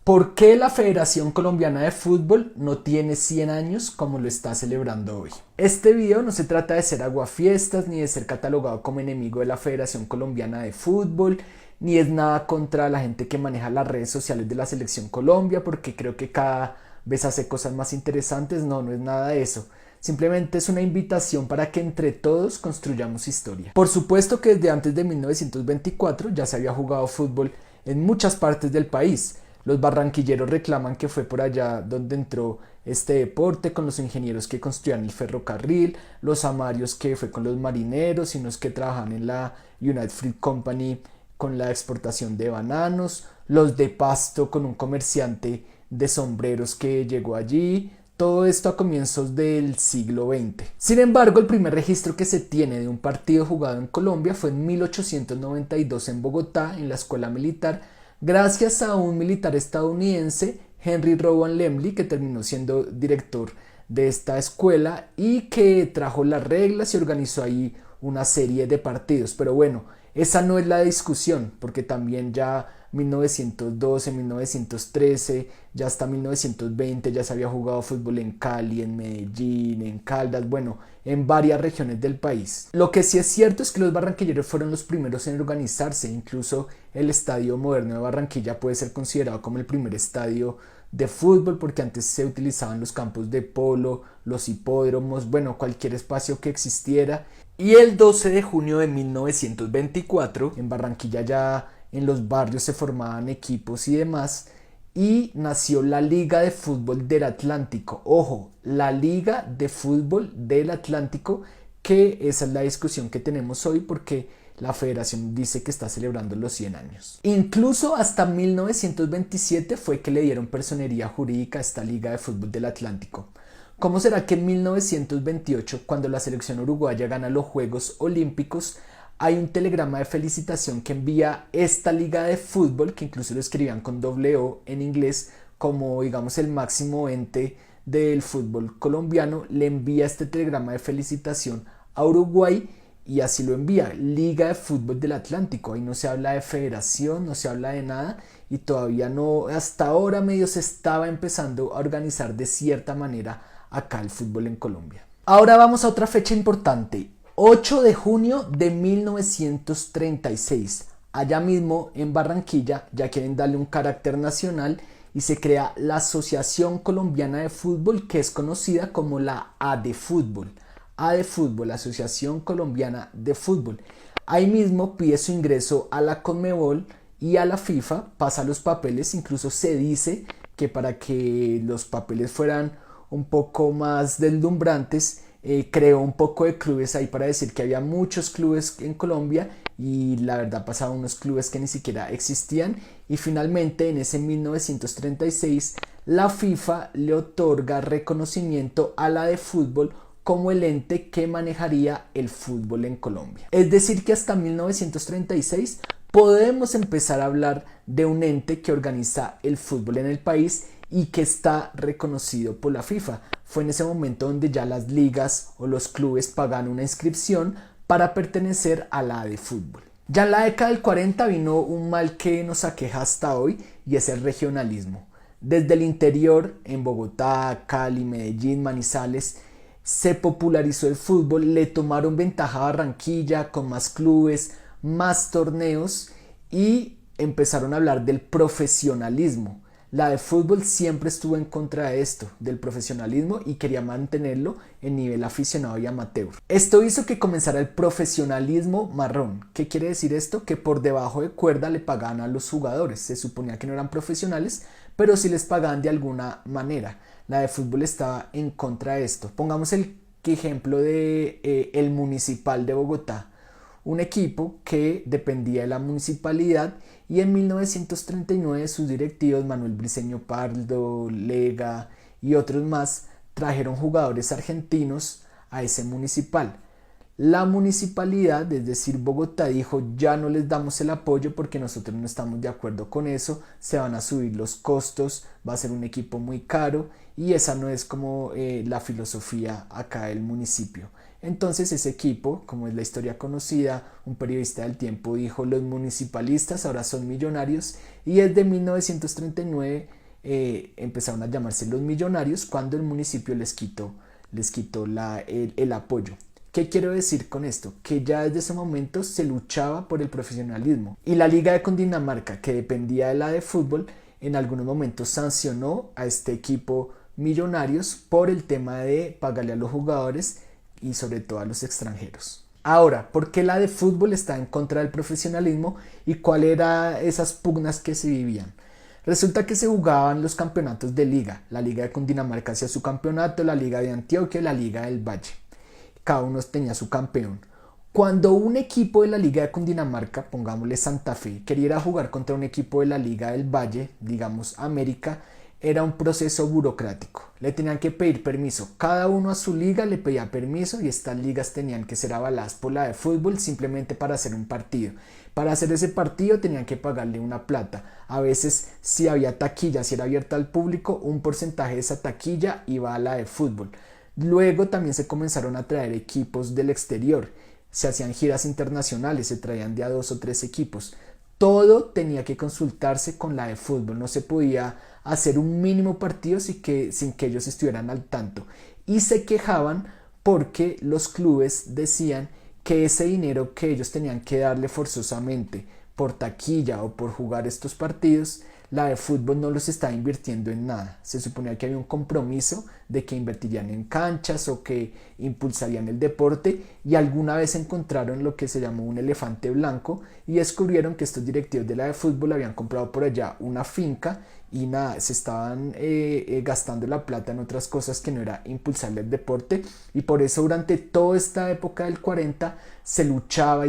¿Por qué la Federación Colombiana de Fútbol no tiene 100 años como lo está celebrando hoy? Este video no se trata de ser aguafiestas ni de ser catalogado como enemigo de la Federación Colombiana de Fútbol, ni es nada contra la gente que maneja las redes sociales de la Selección Colombia, porque creo que cada vez hace cosas más interesantes. No es nada de eso. Simplemente es una invitación para que entre todos construyamos historia. Por supuesto que desde antes de 1924 ya se había jugado fútbol en muchas partes del país. Los barranquilleros reclaman que fue por allá donde entró este deporte, con los ingenieros que construían el ferrocarril, los amarios que fue con los marineros y unos que trabajan en la United Fruit Company con la exportación de bananos, los de Pasto con un comerciante de sombreros que llegó allí. Todo esto a comienzos del siglo XX. Sin embargo, el primer registro que se tiene de un partido jugado en Colombia fue en 1892 en Bogotá, en la Escuela Militar, gracias a un militar estadounidense, Henry Rowan Lemley, que terminó siendo director de esta escuela y que trajo las reglas y organizó ahí una serie de partidos. Pero bueno, esa no es la discusión, porque también ya 1912, 1913, ya hasta 1920 ya se había jugado fútbol en Cali, en Medellín, en Caldas, bueno, en varias regiones del país. Lo que sí es cierto es que los barranquilleros fueron los primeros en organizarse. Incluso el Estadio Moderno de Barranquilla puede ser considerado como el primer estadio de fútbol, porque antes se utilizaban los campos de polo, los hipódromos, bueno, cualquier espacio que existiera. Y el 12 de junio de 1924, en Barranquilla ya en los barrios se formaban equipos y demás, y nació la Liga de Fútbol del Atlántico. Ojo, la Liga de Fútbol del Atlántico, que esa es la discusión que tenemos hoy, porque la federación dice que está celebrando los 100 años. Incluso hasta 1927 fue que le dieron personería jurídica a esta Liga de Fútbol del Atlántico. ¿Cómo será que en 1928, cuando la selección uruguaya gana los Juegos Olímpicos, hay un telegrama de felicitación que envía esta liga de fútbol, que incluso lo escribían con doble O en inglés, como digamos el máximo ente del fútbol colombiano, le envía este telegrama de felicitación a Uruguay y así lo envía, Liga de Fútbol del Atlántico? Ahí no se habla de federación, no se habla de nada, y todavía no, hasta ahora medio se estaba empezando a organizar de cierta manera acá el fútbol en Colombia. Ahora vamos a otra fecha importante. 8 de junio de 1936, allá mismo en Barranquilla ya quieren darle un carácter nacional y se crea la Asociación Colombiana de Fútbol, que es conocida como la ADEFútbol. ADEFútbol, Asociación Colombiana de Fútbol. Ahí mismo pide su ingreso a la Conmebol y a la FIFA, pasa los papeles. Incluso se dice que para que los papeles fueran un poco más deslumbrantes, creó un poco de clubes ahí para decir que había muchos clubes en Colombia, y la verdad pasaban unos clubes que ni siquiera existían, y finalmente en ese 1936 la FIFA le otorga reconocimiento a la de fútbol como el ente que manejaría el fútbol en Colombia. Es decir, que hasta 1936 podemos empezar a hablar de un ente que organiza el fútbol en el país y que está reconocido por la FIFA. Fue en ese momento donde ya las ligas o los clubes pagan una inscripción para pertenecer a la de fútbol. Ya en la década del 40 vino un mal que nos aqueja hasta hoy, y es el regionalismo. Desde el interior, en Bogotá, Cali, Medellín, Manizales, se popularizó el fútbol, le tomaron ventaja a Barranquilla con más clubes, más torneos, y empezaron a hablar del profesionalismo. La de fútbol siempre estuvo en contra de esto, del profesionalismo, y quería mantenerlo en nivel aficionado y amateur. Esto hizo que comenzara el profesionalismo marrón. ¿Qué quiere decir esto? Que por debajo de cuerda le pagaban a los jugadores. Se suponía que no eran profesionales, pero sí les pagaban de alguna manera. La de fútbol estaba en contra de esto. Pongamos el ejemplo de el Municipal de Bogotá, un equipo que dependía de la municipalidad, y en 1939 sus directivos Manuel Briceño Pardo, Lega y otros más trajeron jugadores argentinos a ese municipal. La municipalidad, es decir Bogotá, dijo: ya no les damos el apoyo porque nosotros no estamos de acuerdo con eso, se van a subir los costos, va a ser un equipo muy caro, y esa no es como la filosofía acá del municipio. Entonces ese equipo, como es la historia conocida, un periodista del tiempo dijo: los municipalistas ahora son millonarios, y desde 1939 empezaron a llamarse los millonarios cuando el municipio les quitó el apoyo. ¿Qué quiero decir con esto? Que ya desde ese momento se luchaba por el profesionalismo, y la Liga de Cundinamarca, que dependía de la de fútbol, en algunos momentos sancionó a este equipo Millonarios por el tema de pagarle a los jugadores y sobre todo a los extranjeros. Ahora, ¿por qué la de fútbol está en contra del profesionalismo y cuáles eran esas pugnas que se vivían? Resulta que se jugaban los campeonatos de liga. La Liga de Cundinamarca hacía su campeonato, la Liga de Antioquia y la Liga del Valle. Cada uno tenía su campeón. Cuando un equipo de la Liga de Cundinamarca, pongámosle Santa Fe, quería jugar contra un equipo de la Liga del Valle, digamos América, era un proceso burocrático. Le tenían que pedir permiso. Cada uno a su liga le pedía permiso, y estas ligas tenían que ser avaladas por la de fútbol simplemente para hacer un partido. Para hacer ese partido tenían que pagarle una plata. A veces, si había taquilla, si era abierta al público, un porcentaje de esa taquilla iba a la de fútbol. Luego también se comenzaron a traer equipos del exterior. Se hacían giras internacionales, se traían de a 2 o 3 equipos. Todo tenía que consultarse con la de fútbol. No se podía hacer un mínimo partido sin que ellos estuvieran al tanto. Y se quejaban porque los clubes decían que ese dinero que ellos tenían que darle forzosamente por taquilla o por jugar estos partidos, la de fútbol no los estaba invirtiendo en nada. Se suponía que había un compromiso de que invertirían en canchas o que impulsarían el deporte, y alguna vez encontraron lo que se llamó un elefante blanco y descubrieron que estos directivos de la de fútbol habían comprado por allá una finca y nada, se estaban gastando la plata en otras cosas que no era impulsarle el deporte, y por eso durante toda esta época del 40 se luchaba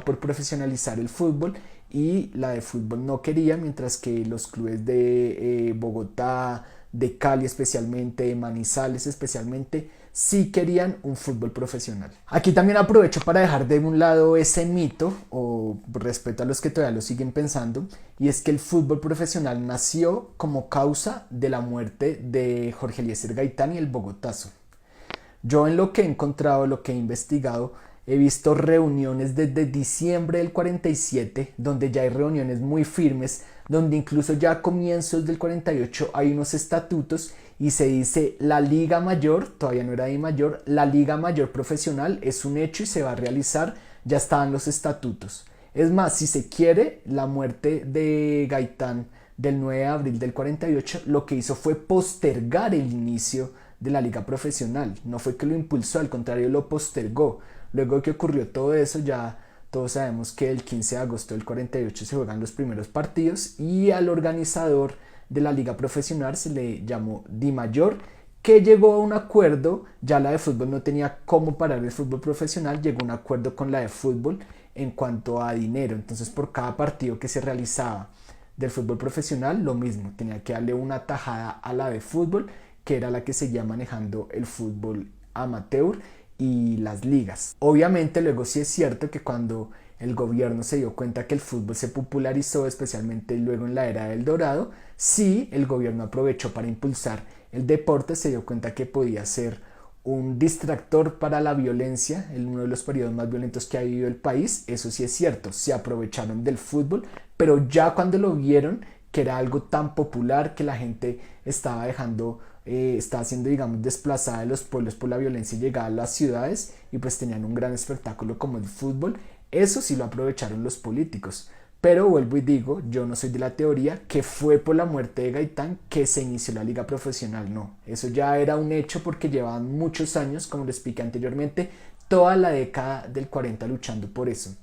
por profesionalizar el fútbol, y la de fútbol no quería, mientras que los clubes de Bogotá, de Cali especialmente, de Manizales especialmente, sí querían un fútbol profesional. Aquí también aprovecho para dejar de un lado ese mito, o respeto a los que todavía lo siguen pensando, y es que el fútbol profesional nació como causa de la muerte de Jorge Eliezer Gaitán y el Bogotazo. Yo, en lo que he encontrado, lo que he investigado, he visto reuniones desde diciembre del 47, donde ya hay reuniones muy firmes, donde incluso ya a comienzos del 48 hay unos estatutos y se dice: la Liga Mayor, todavía no era de mayor, la Liga Mayor Profesional es un hecho y se va a realizar, ya estaban los estatutos. Es más, si se quiere, la muerte de Gaitán del 9 de abril del 48 lo que hizo fue postergar el inicio de la liga profesional. No fue que lo impulsó, al contrario, lo postergó. Luego de que ocurrió todo eso, ya todos sabemos que el 15 de agosto del 48 se juegan los primeros partidos, y al organizador de la liga profesional se le llamó DIMAYOR, que llegó a un acuerdo. Ya la de fútbol no tenía cómo parar el fútbol profesional, llegó a un acuerdo con la de fútbol en cuanto a dinero. Entonces, por cada partido que se realizaba del fútbol profesional, lo mismo, tenía que darle una tajada a la de fútbol, que era la que seguía manejando el fútbol amateur y las ligas. Obviamente luego sí es cierto que cuando el gobierno se dio cuenta que el fútbol se popularizó, especialmente luego en la era del Dorado, sí, el gobierno aprovechó para impulsar el deporte, se dio cuenta que podía ser un distractor para la violencia en uno de los periodos más violentos que ha vivido el país. Eso sí es cierto, se aprovecharon del fútbol, pero ya cuando lo vieron que era algo tan popular, que la gente estaba estaba siendo, digamos, desplazada de los pueblos por la violencia y llegada a las ciudades, y pues tenían un gran espectáculo como el fútbol, eso sí lo aprovecharon los políticos. Pero vuelvo y digo, yo no soy de la teoría que fue por la muerte de Gaitán que se inició la liga profesional, no. Eso ya era un hecho porque llevaban muchos años, como les expliqué anteriormente, toda la década del 40 luchando por eso.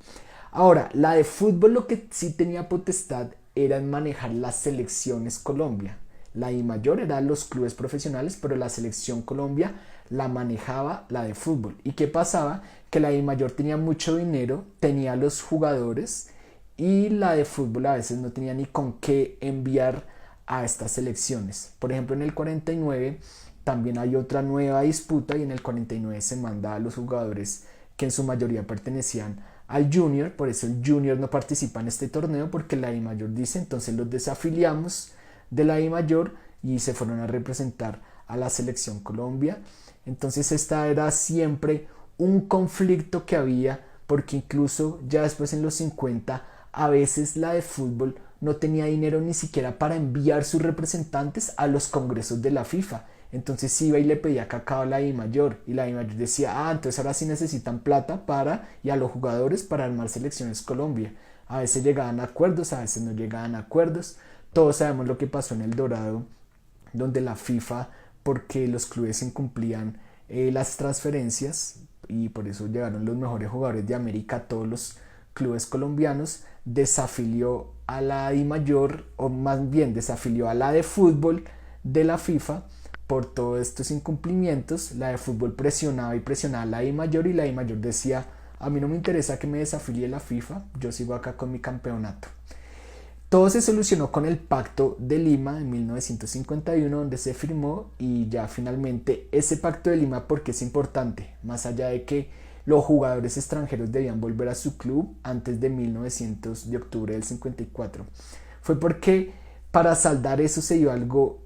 Ahora, la de fútbol lo que sí tenía potestad era en manejar las selecciones Colombia. La DIMAYOR eran los clubes profesionales, pero la selección Colombia la manejaba la de fútbol. ¿Y qué pasaba? Que la DIMAYOR tenía mucho dinero, tenía los jugadores, y la de fútbol a veces no tenía ni con qué enviar a estas selecciones. Por ejemplo, en el 49 también hay otra nueva disputa, y en el 49 se manda a los jugadores que en su mayoría pertenecían al Junior. Por eso el Junior no participa en este torneo, porque la DIMAYOR dice: entonces los desafiliamos de la DIMAYOR, y se fueron a representar a la selección Colombia. Entonces esta era siempre un conflicto que había, porque incluso ya después en los 50 a veces la de fútbol no tenía dinero ni siquiera para enviar sus representantes a los congresos de la FIFA. Entonces iba y le pedía cacao a la DIMAYOR y la DIMAYOR decía, entonces ahora sí necesitan plata y a los jugadores para armar selecciones Colombia. A veces llegaban a acuerdos, a veces no llegaban a acuerdos. Todos sabemos lo que pasó en el Dorado, donde la FIFA, porque los clubes incumplían las transferencias y por eso llegaron los mejores jugadores de América a todos los clubes colombianos, desafilió a la DIMAYOR, o más bien desafilió a la de fútbol de la FIFA por todos estos incumplimientos. La de fútbol presionaba y presionaba a la DIMAYOR y la DIMAYOR decía, a mí no me interesa que me desafilie la FIFA, yo sigo acá con mi campeonato. Todo se solucionó con el Pacto de Lima en 1951, donde se firmó, y ya finalmente ese Pacto de Lima, ¿por qué es importante? Más allá de que los jugadores extranjeros debían volver a su club antes de 1900 de octubre del 54. Fue porque para saldar eso se dio algo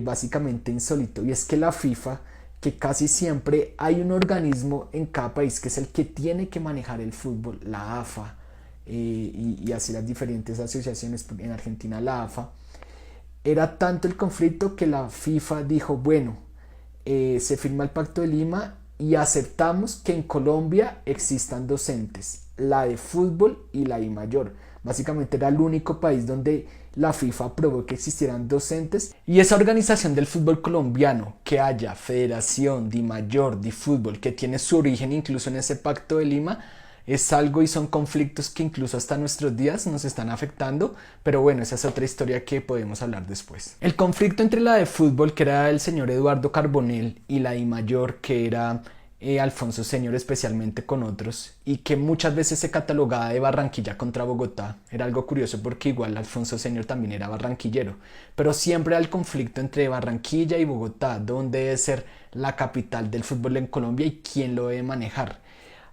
básicamente insólito, y es que la FIFA, que casi siempre hay un organismo en cada país que es el que tiene que manejar el fútbol, la AFA, y así las diferentes asociaciones, en Argentina la AFA, era tanto el conflicto que la FIFA dijo, bueno, se firma el Pacto de Lima y aceptamos que en Colombia existan docentes, la de fútbol y la DIMAYOR. Básicamente era el único país donde la FIFA aprobó que existieran docentes, y esa organización del fútbol colombiano, que haya Federación DIMAYOR de Fútbol, que tiene su origen incluso en ese Pacto de Lima, es algo y son conflictos que incluso hasta nuestros días nos están afectando, pero bueno, esa es otra historia que podemos hablar después. El conflicto entre la de fútbol, que era el señor Eduardo Carbonell, y la DIMAYOR, que era Alfonso Señor, especialmente con otros, y que muchas veces se catalogaba de Barranquilla contra Bogotá. Era algo curioso porque igual Alfonso Señor también era barranquillero, pero siempre era el conflicto entre Barranquilla y Bogotá, dónde debe ser la capital del fútbol en Colombia y quién lo debe manejar.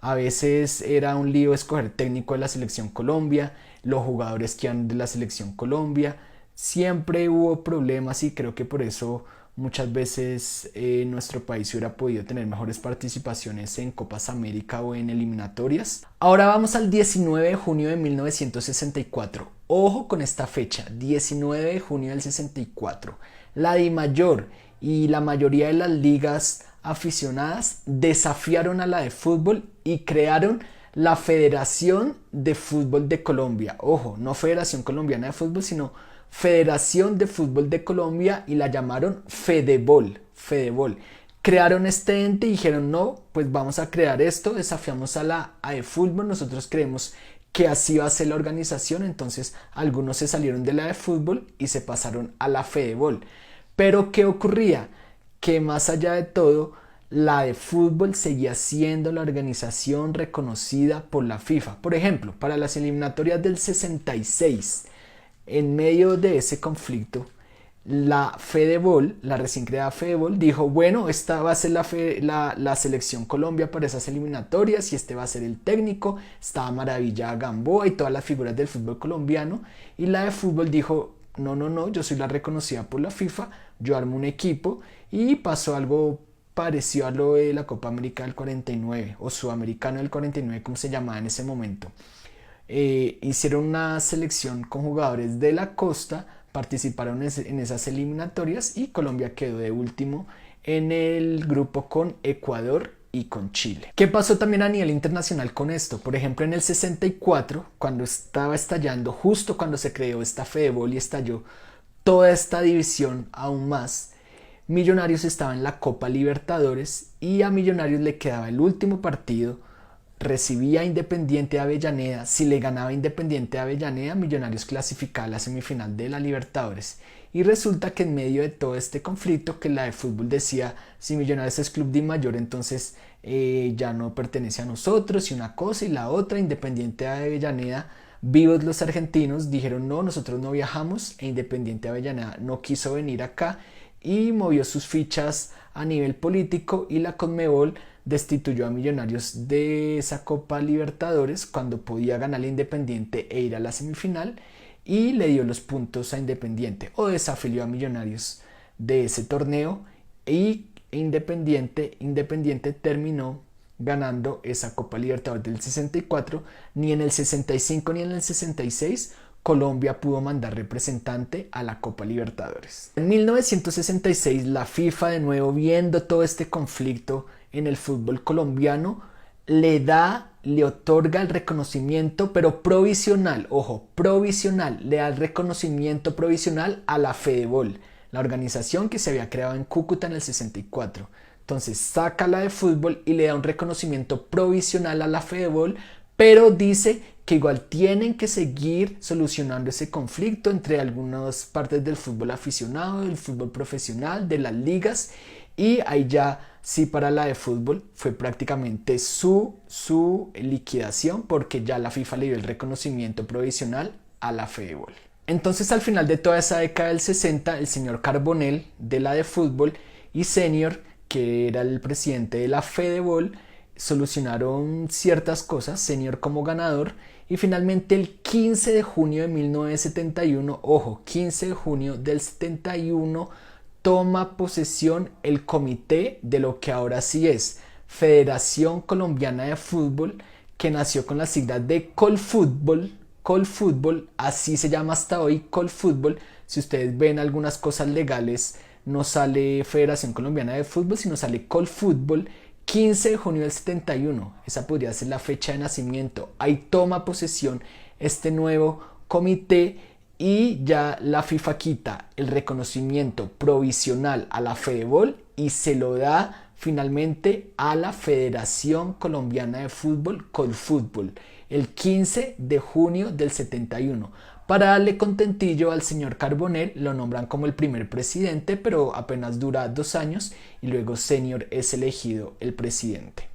A veces era un lío escoger técnico de la selección Colombia, los jugadores que eran de la selección Colombia. Siempre hubo problemas y creo que por eso muchas veces nuestro país hubiera podido tener mejores participaciones en Copas América o en eliminatorias. Ahora vamos al 19 de junio de 1964. Ojo con esta fecha, 19 de junio del 64. La DIMAYOR y la mayoría de las ligas aficionadas desafiaron a la de fútbol y crearon la Federación de Fútbol de Colombia. Ojo, no Federación Colombiana de Fútbol, sino Federación de Fútbol de Colombia, y la llamaron Fedebol. Crearon este ente y dijeron, no, pues vamos a crear esto, desafiamos a la de fútbol, nosotros creemos que así va a ser la organización. Entonces algunos se salieron de la de fútbol y se pasaron a la Fedebol. Pero ¿qué ocurría? Que más allá de todo, la de fútbol seguía siendo la organización reconocida por la FIFA. Por ejemplo, para las eliminatorias del 66, en medio de ese conflicto, la Fedebol, la recién creada Fedebol, dijo, bueno, esta va a ser la selección Colombia para esas eliminatorias y este va a ser el técnico. Estaba Maravilla Gamboa y todas las figuras del fútbol colombiano, y la de fútbol dijo, no, yo soy la reconocida por la FIFA, yo armo un equipo, y pasó algo parecido a lo de la Copa América del 49 o Sudamericano del 49, como se llamaba en ese momento. Hicieron una selección con jugadores de la costa, participaron en esas eliminatorias y Colombia quedó de último en el grupo con Ecuador y con Chile. ¿Qué pasó también a nivel internacional con esto? Por ejemplo, en el 64, cuando estaba estallando, justo cuando se creó esta Fedebol y estalló toda esta división aún más, Millonarios estaba en la Copa Libertadores y a Millonarios le quedaba el último partido. Recibía Independiente de Avellaneda. Si le ganaba Independiente de Avellaneda, Millonarios clasificaba a la semifinal de la Libertadores. Y resulta que en medio de todo este conflicto, que la de fútbol decía, si Millonarios es club DIMAYOR, entonces ya no pertenece a nosotros, y una cosa y la otra. Independiente de Avellaneda, vivos los argentinos, dijeron no, nosotros no viajamos, e Independiente de Avellaneda no quiso venir acá y movió sus fichas a nivel político, y la Conmebol destituyó a Millonarios de esa Copa Libertadores cuando podía ganar a Independiente e ir a la semifinal, y le dio los puntos a Independiente, o desafilió a Millonarios de ese torneo, y Independiente terminó ganando esa Copa Libertadores del 64. Ni en el 65 ni en el 66 Colombia pudo mandar representante a la Copa Libertadores. En 1966 la FIFA, de nuevo viendo todo este conflicto en el fútbol colombiano, le otorga el reconocimiento, pero provisional, ojo, provisional, le da el reconocimiento provisional a la Fedebol, la organización que se había creado en Cúcuta en el 64. Entonces saca la de fútbol y le da un reconocimiento provisional a la Fedebol, pero dice que igual tienen que seguir solucionando ese conflicto entre algunas partes del fútbol aficionado, del fútbol profesional, de las ligas, y ahí ya sí, para la de fútbol fue prácticamente su liquidación, porque ya la FIFA le dio el reconocimiento provisional a la Fedebol. Entonces, al final de toda esa década del 60, el señor Carbonell de la de fútbol y Senior, que era el presidente de la Fedebol, solucionaron ciertas cosas, Senior como ganador, y finalmente el 15 de junio de 1971, ojo, 15 de junio del 71, toma posesión el comité de lo que ahora sí es Federación Colombiana de Fútbol, que nació con la sigla de Colfútbol, así se llama hasta hoy, Colfútbol. Si ustedes ven algunas cosas legales, no sale Federación Colombiana de Fútbol, sino sale Colfútbol. 15 de junio del 71, esa podría ser la fecha de nacimiento. Ahí toma posesión este nuevo comité y ya la FIFA quita el reconocimiento provisional a la Fedebol y se lo da finalmente a la Federación Colombiana de Fútbol, Colfútbol, el 15 de junio del 71. Para darle contentillo al señor Carbonell, lo nombran como el primer presidente, pero apenas dura 2 años y luego Senior es elegido el presidente.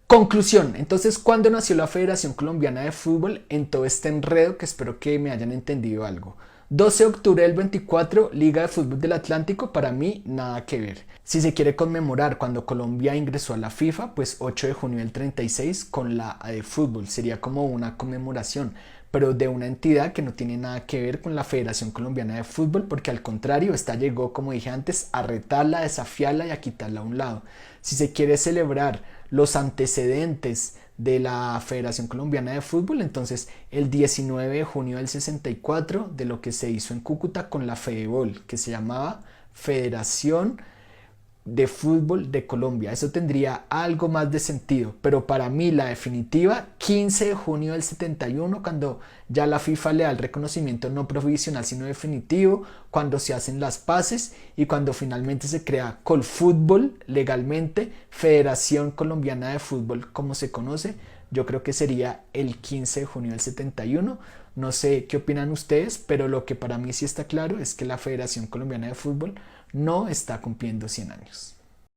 Conclusión, entonces, ¿cuándo nació la Federación Colombiana de Fútbol? En todo este enredo, que espero que me hayan entendido algo. 12 de octubre del 24, Liga de Fútbol del Atlántico, para mí nada que ver. Si se quiere conmemorar cuando Colombia ingresó a la FIFA, pues 8 de junio del 36 con la de fútbol, sería como una conmemoración, pero de una entidad que no tiene nada que ver con la Federación Colombiana de Fútbol, porque al contrario, esta llegó, como dije antes, a retarla, a desafiarla y a quitarla a un lado. Si se quiere celebrar los antecedentes de la Federación Colombiana de Fútbol, entonces el 19 de junio del 64, de lo que se hizo en Cúcuta con la Fedebol, que se llamaba Federación de Fútbol de Colombia. Eso tendría algo más de sentido, pero para mí la definitiva, 15 de junio del 71, cuando ya la FIFA le da el reconocimiento no provisional sino definitivo, cuando se hacen las paces y cuando finalmente se crea Colfútbol legalmente, Federación Colombiana de Fútbol como se conoce. Yo creo que sería el 15 de junio del 71. No sé qué opinan ustedes, pero lo que para mí sí está claro es que la Federación Colombiana de Fútbol no está cumpliendo 100 años.